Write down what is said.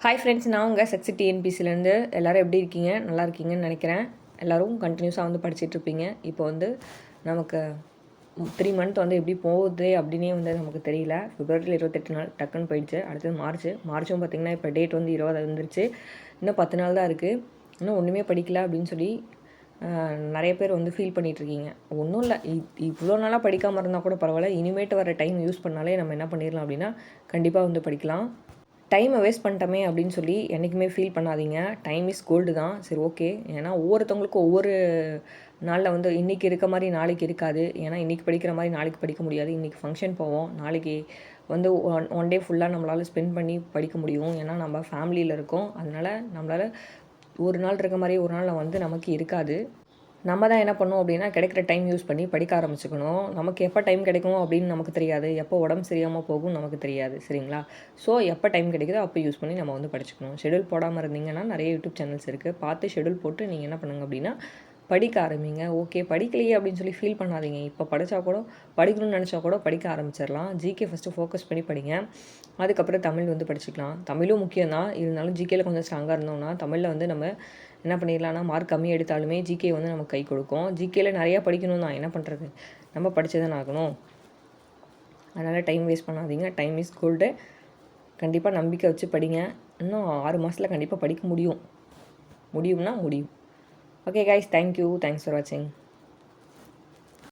Hi friends, நான் உங்கள் sexy டிஎன்பிசிலேருந்து. எல்லோரும் எப்படி இருக்கீங்க? நல்லா இருக்கீங்கன்னு நினைக்கிறேன். எல்லோரும் கண்டினியூஸாக வந்து படிச்சுட்ருப்பீங்க. இப்போ வந்து நமக்கு 3 மந்த் வந்து எப்படி போகுது அப்படின்னே வந்து நமக்கு தெரியல. பிப்ரவரியில் 28 நாள் டக்குன்னு போயிடுச்சு. அடுத்தது மார்ச்சும் பார்த்திங்கன்னா இப்போ டேட் வந்து 20 வந்துருச்சு. இன்னும் 10 நாள் தான் இருக்குது. இன்னும் ஒன்றுமே படிக்கல அப்படின்னு சொல்லி நிறைய பேர் வந்து ஃபீல் பண்ணிகிட்ருக்கீங்க. ஒன்றும் இல்லை, இவ்வளோ நாளாக படிக்காமல் இருந்தால் கூட பரவாயில்ல. இனிமேட்டு வர டைம் யூஸ் பண்ணாலே நம்ம என்ன பண்ணிடலாம் அப்படின்னா கண்டிப்பாக வந்து படிக்கலாம். டைமை வேஸ்ட் பண்ணிட்டோமே அப்படின்னு சொல்லி என்றைக்குமே ஃபீல் பண்ணாதீங்க. டைம் இஸ் கோல்டு தான். சரி, ஓகே. ஏன்னா ஒவ்வொருத்தவங்களுக்கும் ஒவ்வொரு நாளில் வந்து இன்றைக்கி இருக்க மாதிரி நாளைக்கு இருக்காது. ஏன்னா இன்றைக்கி படிக்கிற மாதிரி நாளைக்கு படிக்க முடியாது. இன்றைக்கி ஃபங்க்ஷன் போவோம், நாளைக்கு வந்து ஒன் டே ஃபுல்லாக நம்மளால் ஸ்பெண்ட் பண்ணி படிக்க முடியும். ஏன்னா நம்ம ஃபேமிலியில் இருக்கோம். அதனால் நம்மளால் ஒரு நாள் இருக்க மாதிரி ஒரு நாள் வந்து நமக்கு இருக்காது. நம்ம தான் என்ன பண்ணோம் அப்படின்னா கிடைக்கிற டைம் யூஸ் பண்ணி படிக்க ஆரம்பிச்சுக்கணும். நமக்கு எப்போ டைம் கிடைக்கும் அப்படின்னு நமக்கு தெரியாது. எப்போ உடம்பு சரியாமல் போகும் நமக்கு தெரியாது. சரிங்களா? ஸோ எப்போ டைம் கிடைக்குதோ அப்போ யூஸ் பண்ணி நம்ம வந்து படிச்சுக்கணும். ஷெடியூல் போடாமல் இருந்தீங்கன்னா நிறைய யூடியூப் சேனல்ஸ் இருக்குது. பார்த்து ஷெடியூல் போட்டு நீங்கள் என்ன பண்ணுங்க அப்படின்னா படிக்க ஆரம்பிங்க. ஓகே, படிக்கலையே அப்படின்னு சொல்லி ஃபீல் பண்ணாதீங்க. இப்போ படித்தா கூட, படிக்கணும்னு நினச்சா கூட படிக்க ஆரம்பிச்சிடலாம். ஜிகே ஃபஸ்ட்டு ஃபோக்கஸ் பண்ணி படிங்க. அதுக்கப்புறம் தமிழ் வந்து படிச்சுக்கலாம். தமிழும் முக்கியம் தான். இருந்தாலும் ஜிகேயில் கொஞ்சம் ஸ்ட்ராங்காக இருந்தோம்னா தமிழில் வந்து நம்ம என்ன பண்ணிடலாம்னா மார்க் கம்மி எடுத்தாலுமே ஜிகே வந்து நமக்கு கை கொடுக்கும். ஜிகேயில் நிறையா படிக்கணும் தான், என்ன பண்ணுறது, நம்ம படித்து தானே ஆகணும். அதனால் டைம் வேஸ்ட் பண்ணாதீங்க. Time is gold. கண்டிப்பாக நம்பிக்கை வச்சு படிங்க. இன்னும் 6 மாதத்தில் கண்டிப்பாக படிக்க முடியும்னா முடியும். Okay guys, thank you. Thanks for வாட்சிங்.